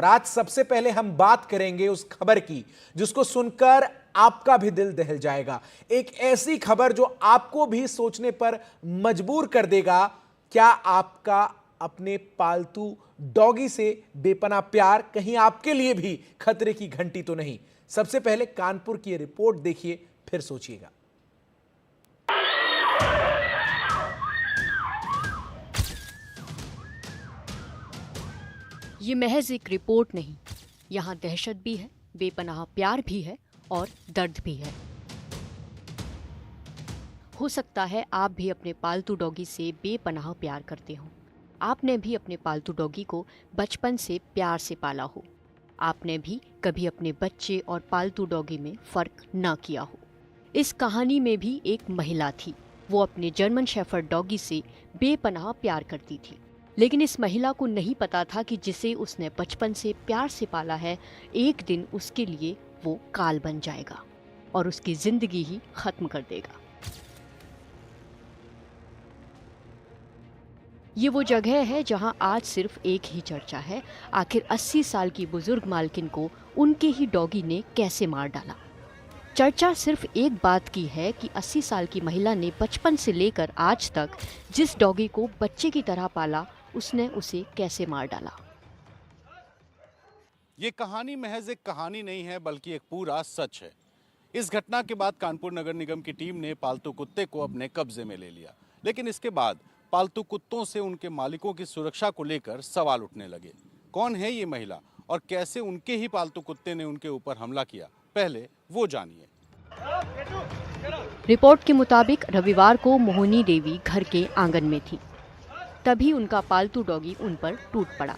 और आज सबसे पहले हम बात करेंगे उस खबर की जिसको सुनकर आपका भी दिल दहल जाएगा। एक ऐसी खबर जो आपको भी सोचने पर मजबूर कर देगा, क्या आपका अपने पालतू डॉगी से बेपनाह प्यार कहीं आपके लिए भी खतरे की घंटी तो नहीं? सबसे पहले कानपुर की रिपोर्ट देखिए, फिर सोचिएगा। ये महज एक रिपोर्ट नहीं, यहाँ दहशत भी है, बेपनाह प्यार भी है और दर्द भी है। हो सकता है आप भी अपने पालतू डॉगी से बेपनाह प्यार करते हो। आपने भी अपने पालतू डॉगी को बचपन से प्यार से पाला हो। आपने भी कभी अपने बच्चे और पालतू डॉगी में फर्क ना किया हो। इस कहानी में भी एक महिला थी। वो अपने जर्मन शेफर्ड डॉगी से बेपनाह प्यार करती थी, लेकिन इस महिला को नहीं पता था कि जिसे उसने बचपन से प्यार से पाला है, एक दिन उसके लिए वो काल बन जाएगा और उसकी जिंदगी ही खत्म कर देगा। ये वो जगह है जहां आज सिर्फ एक ही चर्चा है, आखिर 80 साल की बुजुर्ग मालकिन को उनके ही डॉगी ने कैसे मार डाला। चर्चा सिर्फ एक बात की है कि 80 साल की महिला ने बचपन से लेकर आज तक जिस डॉगी को बच्चे की तरह पाला, उसने उसे कैसे मार डाला। ये कहानी महज एक कहानी नहीं है, बल्कि एक पूरा सच है। इस घटना के बाद कानपुर नगर निगम की टीम ने पालतू कुत्ते को अपने कब्जे में ले लिया, लेकिन इसके बाद पालतू कुत्तों से उनके मालिकों की सुरक्षा को लेकर सवाल उठने लगे। कौन है ये महिला और कैसे उनके ही पालतू कुत्ते ने उनके ऊपर हमला किया, पहले वो जानिए। रिपोर्ट के मुताबिक रविवार को मोहिनी देवी घर के आंगन में थी, तभी उनका पालतू डॉगी उन पर टूट पड़ा।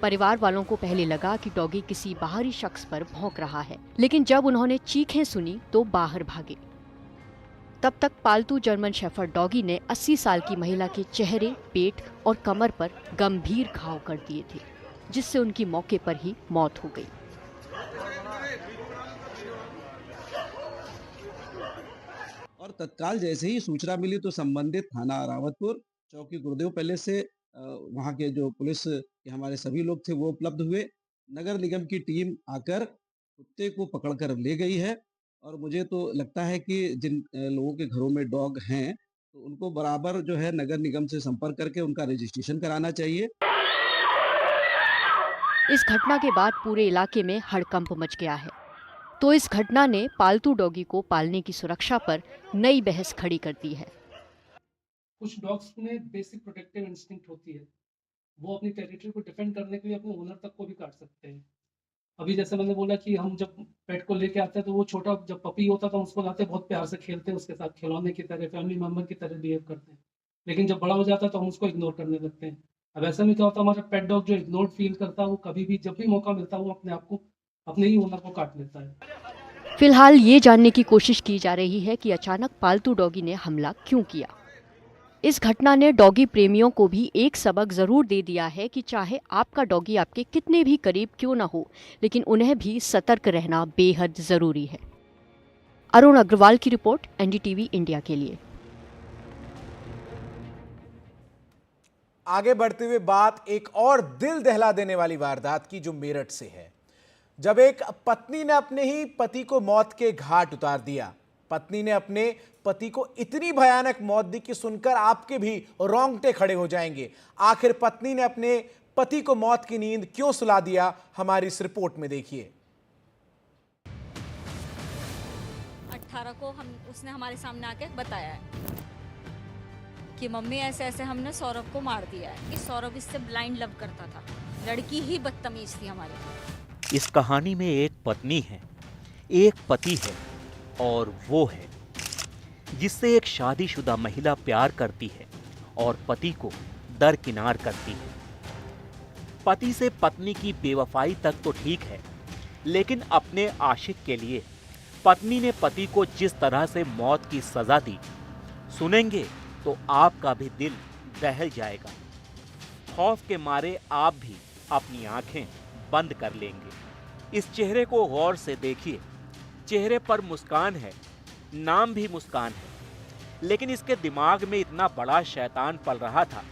परिवार वालों को पहले लगा कि डॉगी किसी बाहरी शख्स पर भौंक रहा है, लेकिन जब उन्होंने चीखें सुनी तो बाहर भागे। तब तक पालतू जर्मन शेफर्ड डॉगी ने 80 साल की महिला के चेहरे, पेट और कमर पर गंभीर घाव कर दिए थे, जिससे उनकी मौके पर ही मौत हो गई। और तत्काल जैसे ही सूचना मिली तो संबंधित थाना रावतपुर चौकी गुरुदेव पैलेस से वहाँ के जो पुलिस के हमारे सभी लोग थे वो उपलब्ध हुए। नगर निगम की टीम आकर कुत्ते को पकड़कर ले गई है और मुझे तो लगता है कि जिन लोगों के घरों में डॉग हैं तो उनको बराबर जो है नगर निगम से संपर्क करके उनका रजिस्ट्रेशन कराना चाहिए। इस घटना के बाद पूरे इलाके में हड़कंप मच गया है। तो इस घटना ने पालतू डॉगी को पालने की सुरक्षा पर नई बहस खड़ी कर दी है। कुछ डॉग्स में बेसिक प्रोटेक्टिव इंस्टिंक्ट होती है, वो अपनी टेरिटरी को डिफेंड करने के लिए अपने ओनर तक को भी काट सकते हैं। अभी जैसे मैंने बोला कि हम जब पेट को लेके आते हैं तो वो छोटा जब पपी होता था उसको लाते बहुत प्यार से खेलते हैं, उसके साथ खिलौने की तरह, फैमिली मेंबर की तरह बिहेव करते हैं। लेकिन जब बड़ा हो जाता है तो हम उसको इग्नोर करने लगते हैं। अब ऐसे में क्या होता है, हमारा पेट डॉग जो इग्नोर्ड फील करता है वो कभी भी जब भी मौका मिलता है वो अपने आप को अपने ही ओनर को काट लेता है। फिलहाल ये जानने की कोशिश की जा रही है कि अचानक पालतू डॉगी ने हमला क्यों किया। इस घटना ने डॉगी प्रेमियों को भी एक सबक जरूर दे दिया है कि चाहे आपका डॉगी आपके कितने भी करीब क्यों ना हो, लेकिन उन्हें भी सतर्क रहना बेहद जरूरी है। अरुण अग्रवाल की रिपोर्ट, एनडीटीवी इंडिया के लिए। आगे बढ़ते हुए बात एक और दिल दहला देने वाली वारदात की जो मेरठ से है, जब एक पत्नी ने अपने ही पति को मौत के घाट उतार दिया। पत्नी ने अपने पति को इतनी भयानक मौत दी कि सुनकर आपके भी रोंगटे खड़े हो जाएंगे। आखिर पत्नी ने अपने पति को मौत की नींद क्यों सुला दिया, हमारी इस रिपोर्ट में देखिए। 18 को उसने हमारे सामने आके बताया है कि मम्मी ऐसे ऐसे हमने सौरभ को मार दिया है, कि सौरभ इससे ब्लाइंड लव करता था, लड़की ही बदतमीज थी हमारी। इस कहानी में एक पत्नी है, एक पति है और वो है जिससे एक शादीशुदा महिला प्यार करती है और पति को दरकिनार करती है। पति से पत्नी की बेवफाई तक तो ठीक है, लेकिन अपने आशिक के लिए पत्नी ने पति को जिस तरह से मौत की सजा दी, सुनेंगे तो आपका भी दिल दहल जाएगा। खौफ के मारे आप भी अपनी आंखें बंद कर लेंगे। इस चेहरे को गौर से देखिए। चेहरे पर मुस्कान है, नाम भी मुस्कान है, लेकिन इसके दिमाग में इतना बड़ा शैतान पल रहा था,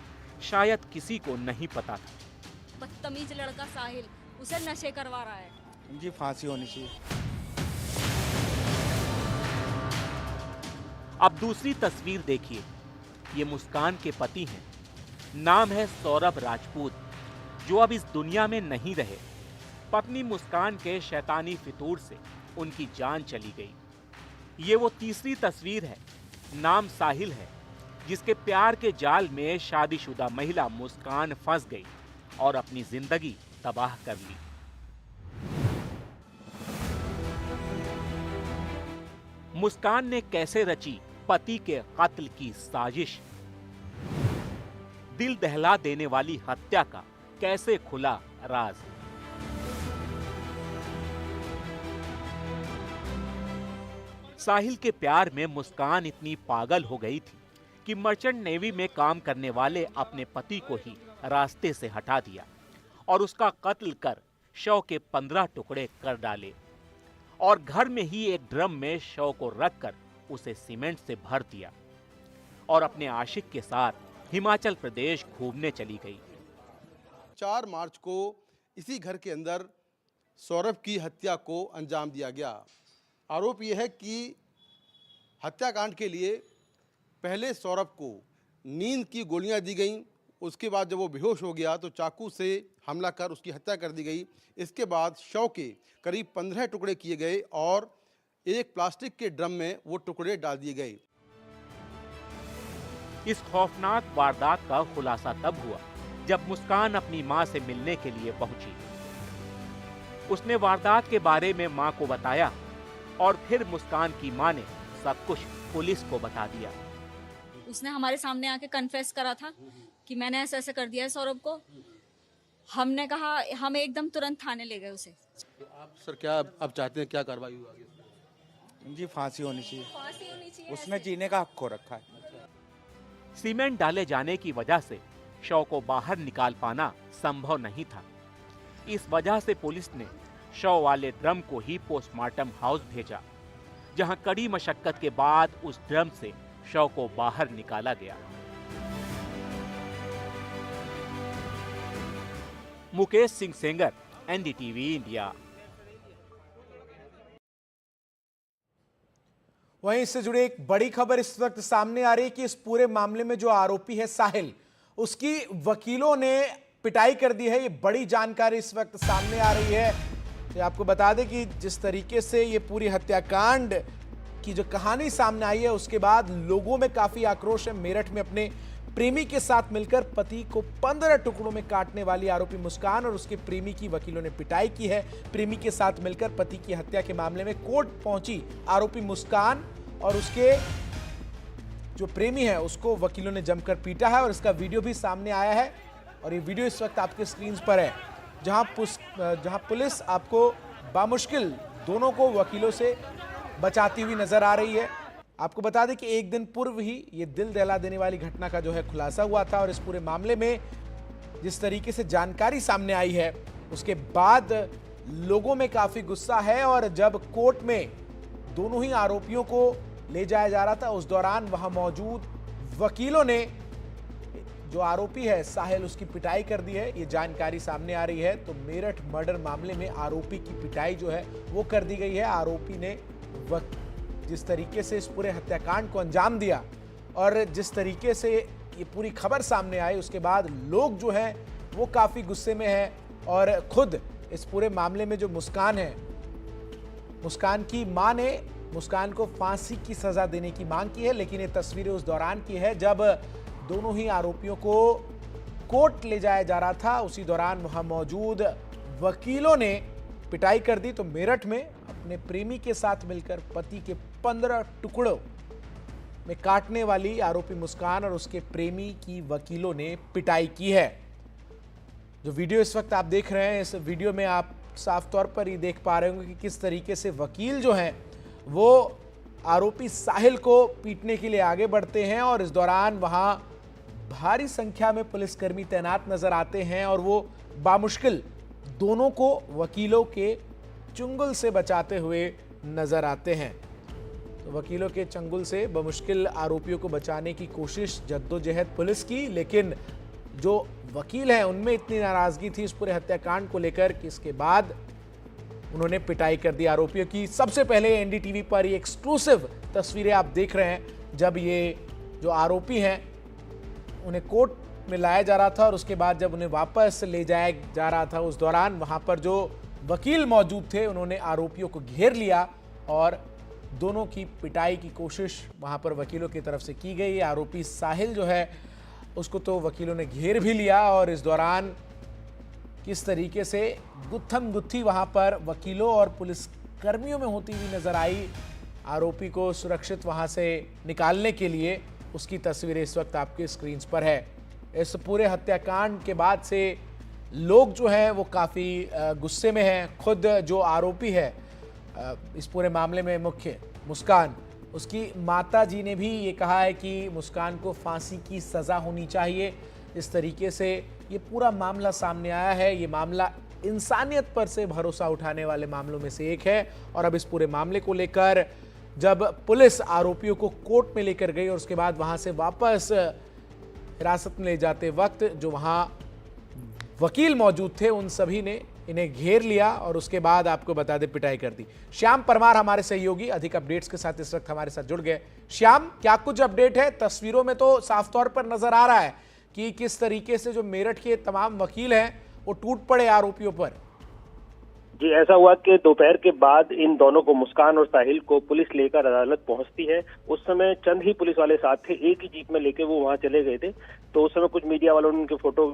शायद किसी को नहीं पता था। बदतमीज लड़का साहिल, उसे नशे करवा रहा है। जी फांसी होनी चाहिए। अब दूसरी तस्वीर देखिए। ये मुस्कान के पति हैं। नाम है सौरभ राजपूत, जो अब इस दुनिया में नहीं रहे। पत्नी मुस्कान के शैतानी फितूर से उनकी जान चली गई। ये वो तीसरी तस्वीर है। नाम साहिल है, जिसके प्यार के जाल में शादीशुदा महिला मुस्कान फंस गई और अपनी जिंदगी तबाह कर ली। मुस्कान ने कैसे रची पति के कत्ल की साजिश? दिल दहला देने वाली हत्या का कैसे खुला राज? साहिल के प्यार में मुस्कान इतनी पागल हो गई थी कि मर्चेंट नेवी में काम करने वाले अपने पति को ही रास्ते से हटा दिया और उसका कत्ल कर शव के 15 टुकड़े कर डाले और घर में ही एक ड्रम में शव को रखकर उसे सीमेंट से भर दिया और अपने आशिक के साथ हिमाचल प्रदेश घूमने चली गई। 4 मार्च को इसी घर के अंदर सौरभ की हत्या को अंजाम दिया गया। आरोप यह है कि हत्याकांड के लिए पहले सौरभ को नींद की गोलियां दी गईं, उसके बाद जब वो बेहोश हो गया तो चाकू से हमला कर उसकी हत्या कर दी गई। इसके बाद शव के करीब 15 टुकड़े किए गए और एक प्लास्टिक के ड्रम में वो टुकड़े डाल दिए गए। इस खौफनाक वारदात का खुलासा तब हुआ जब मुस्कान अपनी मां से मिलने के लिए पहुंची। उसने वारदात के बारे में मां को बताया और फिर मुस्कान की मां ने सब कुछ पुलिस को बता दिया। उसने हमारे सामने आके कन्फेस करा था कि मैंने ऐसे ऐसे कर दिया है सौरभ को। हमने कहा, हम एकदम तुरंत थाने ले गए उसे। तो आप सर क्या अब चाहते हैं, क्या कार्रवाई हुआ आगे? जी फांसी होनी चाहिए। फांसी होनी चाहिए। उसने जीने का हक खो रखा है। सीमेंट डाले जाने की वजह से शव को बाहर निकाल पाना संभव नहीं था। इस वजह से पुलिस ने शव वाले ड्रम को ही पोस्टमार्टम हाउस भेजा, जहां कड़ी मशक्कत के बाद उस ड्रम से शव को बाहर निकाला गया। Mukesh Singh Sengar, NDTV India. वहीं इससे जुड़ी एक बड़ी खबर इस वक्त सामने आ रही है कि इस पूरे मामले में जो आरोपी है साहिल, उसकी वकीलों ने पिटाई कर दी है। ये बड़ी जानकारी इस वक्त सामने आ रही है। तो आपको बता दें कि जिस तरीके से ये पूरी हत्याकांड की जो कहानी सामने आई है, उसके बाद लोगों में काफी आक्रोश है। मेरठ में अपने प्रेमी के साथ मिलकर पति को 15 टुकड़ों में काटने वाली आरोपी मुस्कान और उसके प्रेमी की वकीलों ने पिटाई की है। प्रेमी के साथ मिलकर पति की हत्या के मामले में कोर्ट पहुंची आरोपी मुस्कान और उसके जो प्रेमी है उसको वकीलों ने जमकर पीटा है और इसका वीडियो भी सामने आया है। और ये वीडियो इस वक्त आपके स्क्रीन पर है, जहां पुलिस आपको बामुश्किल दोनों को वकीलों से बचाती हुई नजर आ रही है। आपको बता दें कि एक दिन पूर्व ही ये दिल दहला देने वाली घटना का जो है खुलासा हुआ था और इस पूरे मामले में जिस तरीके से जानकारी सामने आई है, उसके बाद लोगों में काफी गुस्सा है। और जब कोर्ट में दोनों ही आरोपियों को ले जाया जा रहा था, उस दौरान वहां मौजूद वकीलों ने जो आरोपी है साहिल, उसकी पिटाई कर दी है। ये जानकारी सामने आ रही है। तो मेरठ मर्डर मामले में आरोपी की पिटाई जो है वो कर दी गई है। आरोपी ने जिस तरीके से इस पूरे हत्याकांड को अंजाम दिया और जिस तरीके से ये पूरी खबर सामने आई, उसके बाद लोग जो है वो काफी गुस्से में है। और खुद इस पूरे मामले में जो मुस्कान है, मुस्कान की मां ने मुस्कान को फांसी की सजा देने की मांग की है। लेकिन ये तस्वीरें उस दौरान की है जब दोनों ही आरोपियों को कोर्ट ले जाया जा रहा था। उसी दौरान वहां मौजूद वकीलों ने पिटाई कर दी। तो मेरठ में अपने प्रेमी के साथ मिलकर पति के 15 टुकड़ों में काटने वाली आरोपी मुस्कान और उसके प्रेमी की वकीलों ने पिटाई की है। जो वीडियो इस वक्त आप देख रहे हैं, इस वीडियो में आप साफ तौर पर ये देख पा रहे होंगे कि किस तरीके से वकील जो हैं वो आरोपी साहिल को पीटने के लिए आगे बढ़ते हैं और इस दौरान वहां भारी संख्या में पुलिसकर्मी तैनात नजर आते हैं और वो बामुश्किल दोनों को वकीलों के चंगुल से बचाते हुए नजर आते हैं। तो वकीलों के चंगुल से बमुश्किल आरोपियों को बचाने की कोशिश, जद्दोजहद पुलिस की, लेकिन जो वकील हैं उनमें इतनी नाराजगी थी इस पूरे हत्याकांड को लेकर कि इसके बाद उन्होंने पिटाई कर दी आरोपियों की। सबसे पहले एनडीटीवी पर ये एक्सक्लूसिव तस्वीरें आप देख रहे हैं जब ये जो आरोपी हैं उन्हें कोर्ट में लाया जा रहा था और उसके बाद जब उन्हें वापस ले जाया जा रहा था उस दौरान वहां पर जो वकील मौजूद थे उन्होंने आरोपियों को घेर लिया और दोनों की पिटाई की कोशिश वहां पर वकीलों की तरफ से की गई। आरोपी साहिल जो है उसको तो वकीलों ने घेर भी लिया और इस दौरान किस तरीके से गुत्थम गुत्थी वहां पर वकीलों और पुलिस कर्मियों में होती हुई नजर आई आरोपी को सुरक्षित वहां से निकालने के लिए, उसकी तस्वीरें इस वक्त आपके स्क्रीन पर है। इस पूरे हत्याकांड के बाद से लोग जो हैं वो काफ़ी गुस्से में हैं। खुद जो आरोपी है इस पूरे मामले में मुख्य मुस्कान, उसकी माता जी ने भी ये कहा है कि मुस्कान को फांसी की सज़ा होनी चाहिए। इस तरीके से ये पूरा मामला सामने आया है। ये मामला इंसानियत पर से भरोसा उठाने वाले मामलों में से एक है और अब इस पूरे मामले को लेकर जब पुलिस आरोपियों को कोर्ट में लेकर गई और उसके बाद वहां से वापस हिरासत में ले जाते वक्त जो वहां वकील मौजूद थे उन सभी ने इन्हें घेर लिया और उसके बाद आपको बता दें पिटाई कर दी। श्याम परमार हमारे सहयोगी अधिक अपडेट्स के साथ इस वक्त हमारे साथ जुड़ गए। श्याम, क्या कुछ अपडेट है? तस्वीरों में तो साफ तौर पर नजर आ रहा है कि किस तरीके से जो मेरठ के तमाम वकील हैं वो टूट पड़े आरोपियों पर। जी, ऐसा हुआ कि दोपहर के बाद इन दोनों को, मुस्कान और साहिल को, पुलिस लेकर अदालत पहुंचती है। उस समय चंद ही पुलिस वाले साथ थे, एक ही जीप में लेके वो वहां चले गए थे। तो उस समय कुछ मीडिया वालों ने उनके फोटो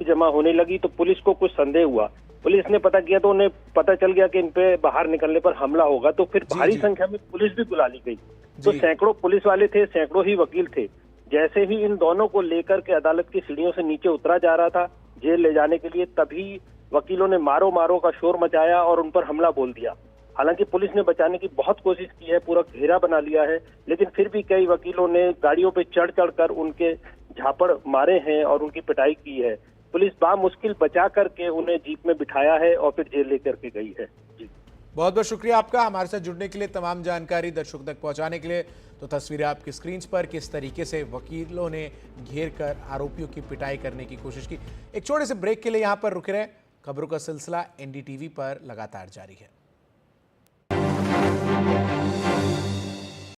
जमा होने लगी तो पुलिस को कुछ संदेह हुआ। पुलिस ने पता किया तो उन्हें पता चल गया कि इन पे बाहर निकलने पर हमला होगा, तो फिर भारी संख्या में पुलिस भी बुला ली गई। तो सैकड़ों पुलिस वाले थे, सैकड़ों ही वकील थे। जैसे ही इन दोनों को लेकर के अदालत की सीढ़ियों से नीचे उतरा जा रहा था जेल ले जाने के लिए, तभी वकीलों ने मारो मारो का शोर मचाया और उन पर हमला बोल दिया। हालांकि पुलिस ने बचाने की बहुत कोशिश की है, पूरा घेरा बना लिया है, लेकिन फिर भी कई वकीलों ने गाड़ियों पे चढ़ चढ़कर उनके झापड़ मारे हैं और उनकी पिटाई की है। पुलिस बामुश्किल बचा करके उन्हें जीप में बिठाया है और फिर जेल लेकर के गई है। जी, बहुत बहुत शुक्रिया आपका हमारे साथ जुड़ने के लिए, तमाम जानकारी दर्शकों तक पहुंचाने के लिए। तो तस्वीरें आपकी स्क्रीन पर किस तरीके से वकीलों ने घेर कर आरोपियों की पिटाई करने की कोशिश की। एक छोटे से ब्रेक के लिए यहां पर रुके रहे। खबरों का सिलसिला एनडीटीवी पर लगातार जारी है।